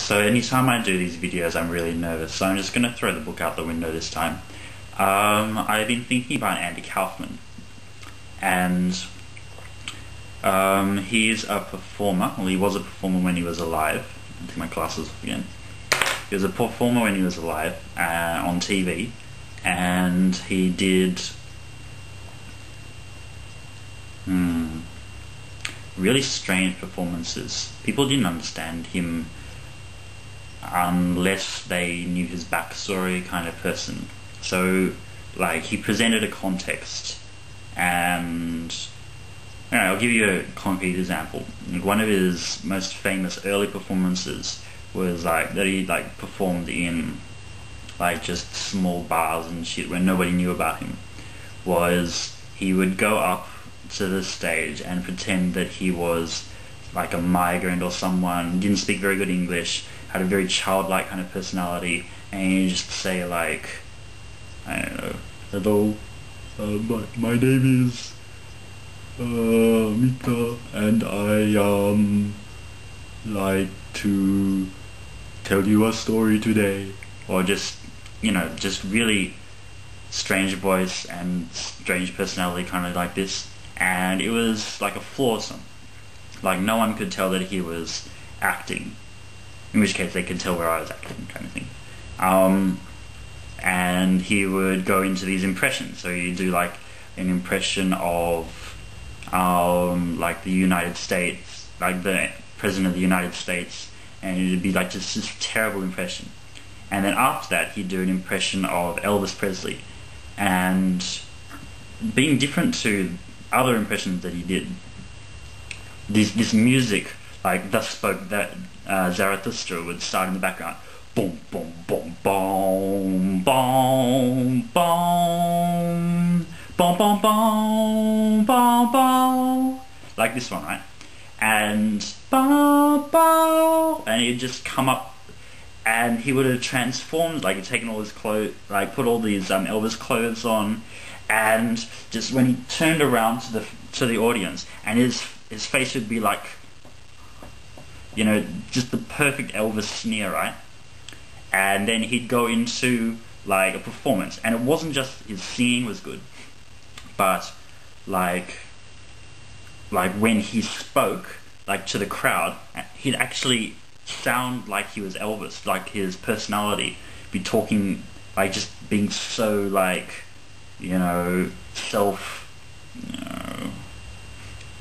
So anytime I do these videos I'm really nervous, so I'm just going to throw the book out the window this time. I've been thinking about Andy Kaufman, and he's a performer. Well, he was a performer when he was alive. I'll take my glasses off again. He was a performer when he was alive on TV, and he did really strange performances. People didn't understand him unless they knew his backstory kind of person. So, like, he presented a context, and I'll give you a concrete example. One of his most famous early performances was that he performed in just small bars and shit where nobody knew about him. Was he would go up to the stage and pretend that he was like a migrant or someone, didn't speak very good English, had a very childlike kind of personality, and he'd just say I don't know, hello, my name is Mika, and I like to tell you a story today, or just really strange voice and strange personality, kind of like this. And it was like a flawsome. Like, no one could tell that he was acting, in which case they could tell where I was acting, kind of thing. And he would go into these impressions. So he'd do like an impression of like the United States, like the President of the United States, and it'd be like just this terrible impression. And then after that he'd do an impression of Elvis Presley, and being different to other impressions that he did, this music, like Thus Spoke that Zarathustra, would start in the background, boom boom boom boom boom boom boom boom boom boom boom, like this one, right? And boom boom, and he'd just come up, and he would have transformed, like he'd taken all his clothes, like put all these Elvis clothes on, and just when he turned around to the audience, and his face would be like, just the perfect Elvis sneer, right? And then he'd go into like a performance, and it wasn't just his singing was good, but like when he spoke to the crowd, he'd actually sound like he was Elvis, like his personality, be talking, just being so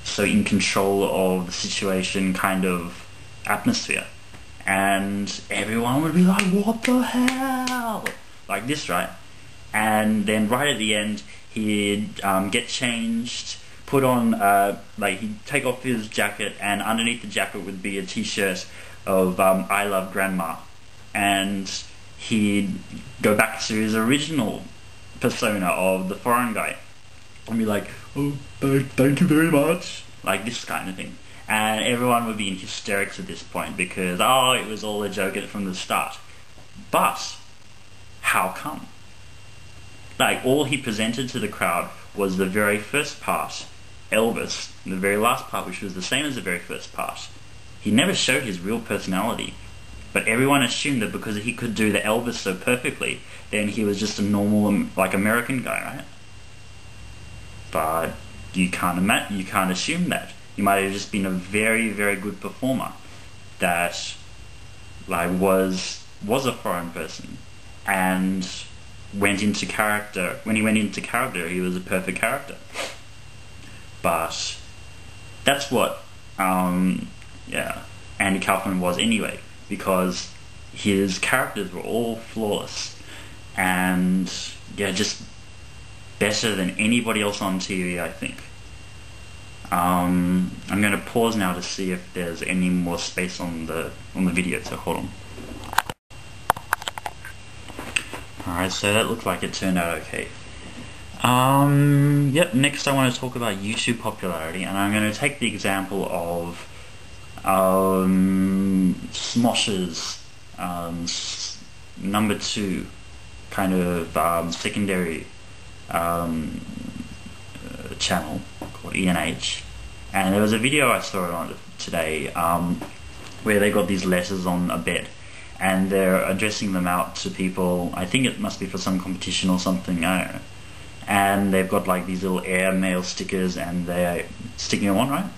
so in control of the situation kind of atmosphere. And everyone would be like, what the hell? Like this, right? And then right at the end, he'd get changed, put on, he'd take off his jacket, and underneath the jacket would be a t-shirt of I Love Grandma. And he'd go back to his original persona of the foreign guy and be like, oh, thank you very much, like this kind of thing. And everyone would be in hysterics at this point because, it was all a joke from the start. But how come? All he presented to the crowd was the very first part, Elvis, and the very last part, which was the same as the very first part. He never showed his real personality, but everyone assumed that because he could do the Elvis so perfectly, then he was just a normal, American guy, right? But you can't assume that. You might have just been a very, very good performer that was a foreign person, and went into character. When he went into character, he was a perfect character. But that's what Andy Kaufman was anyway, because his characters were all flawless and just better than anybody else on TV, I think. I'm going to pause now to see if there's any more space on the video, so hold on. Alright, so that looked like it turned out okay. Next I want to talk about YouTube popularity, and I'm going to take the example of Smosh's number 2 kind of secondary channel called ENH, and there was a video I saw on today where they got these letters on a bed, and they're addressing them out to people. I think it must be for some competition or something, I don't know. And they've got like these little airmail stickers, and they're sticking them on, right?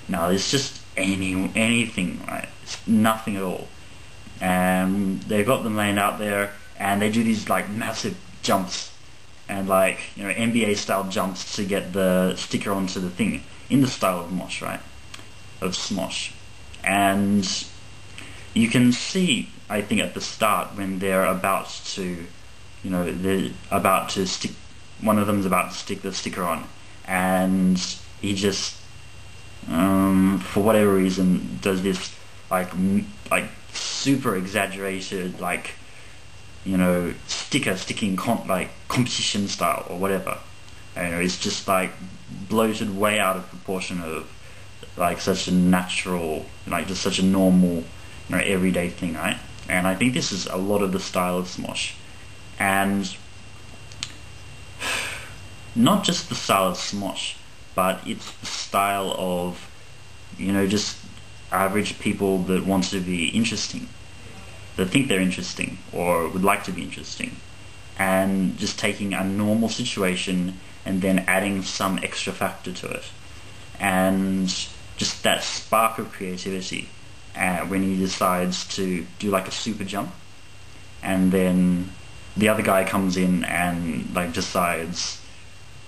No, it's just anything, right? It's nothing at all. And they've got them laying out there, and they do these like massive jumps, and like, you know, NBA style jumps to get the sticker onto the thing, in the style of Mosh, right? Of Smosh. And you can see, I think, at the start when they're about to, you know, they're about to stick, one of them's about to stick the sticker on, and he just, for whatever reason, does this like super exaggerated, like, you know, sticking like competition style or whatever. You know, it's just like bloated way out of proportion of like such a natural, like just such a normal, you know, everyday thing, right? And I think this is a lot of the style of Smosh. And not just the style of Smosh, but it's the style of, you know, just average people that want to be interesting, that think they're interesting or would like to be interesting, and just taking a normal situation and then adding some extra factor to it, and just that spark of creativity when he decides to do like a super jump, and then the other guy comes in and like decides,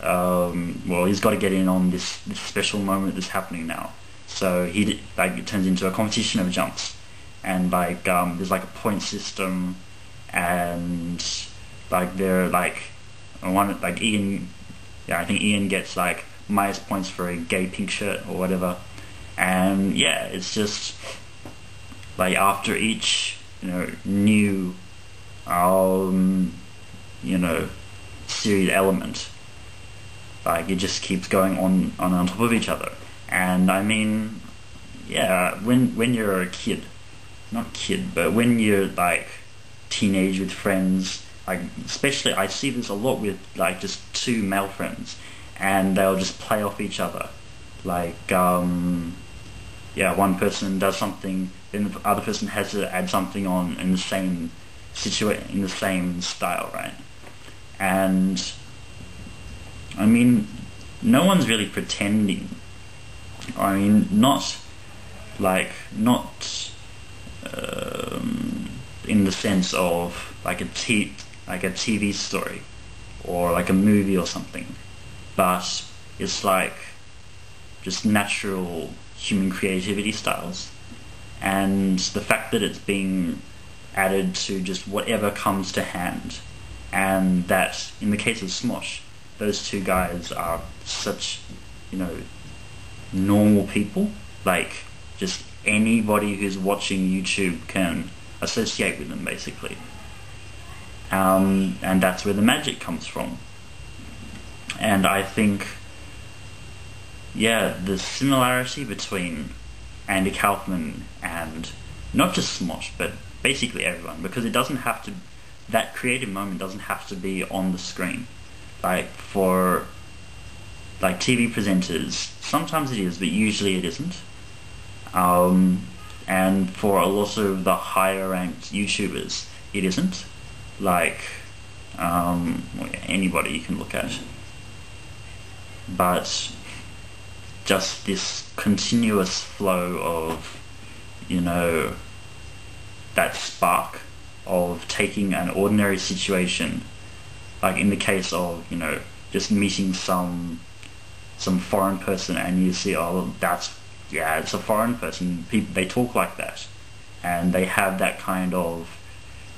well, he's got to get in on this special moment that's happening now. So it turns into a competition of jumps, and like there's like a point system, and like they're like Ian, yeah, I think Ian gets like minus points for a gay pink shirt or whatever, and yeah, it's just like after each, you know, new you know, series element, like it just keeps going on top of each other. And I mean, yeah, when you're a kid, not kid, but when you're like teenage with friends, like especially I see this a lot with like just two male friends, and they'll just play off each other, like yeah, one person does something, then the other person has to add something on in the same in the same style, right? And I mean, no one's really pretending. I mean, not in the sense of like a TV story or like a movie or something, but it's like just natural human creativity styles, and the fact that it's being added to just whatever comes to hand, and that in the case of Smosh, those two guys are such, you know, normal people, like just anybody who's watching YouTube can associate with them basically, and that's where the magic comes from. And I think, yeah, the similarity between Andy Kaufman and not just Smosh, but basically everyone, because it doesn't have to, that creative moment doesn't have to be on the screen. Like for like TV presenters, sometimes it is, but usually it isn't. And for a lot of the higher ranked YouTubers, it isn't. Like anybody you can look at. But just this continuous flow of, you know, that spark of taking an ordinary situation, like in the case of, you know, just meeting some foreign person, and you see, oh, that's, yeah, it's a foreign person, people, they talk like that, and they have that kind of,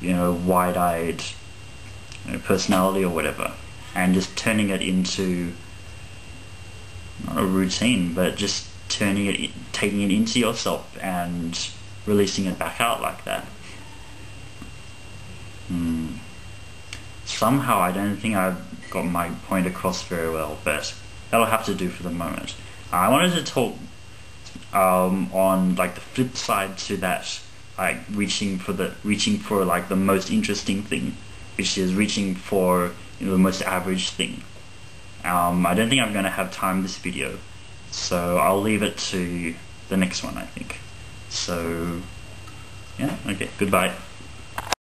you know, wide-eyed, you know, personality or whatever, and just turning it into not a routine, but just taking it into yourself and releasing it back out like that. Somehow I don't think I've got my point across very well, but that'll have to do for the moment. I wanted to talk on like the flip side to that, like reaching for like the most interesting thing, which is reaching for, you know, the most average thing. I don't think I'm going to have time this video, so I'll leave it to the next one, I think. So, yeah, okay, goodbye.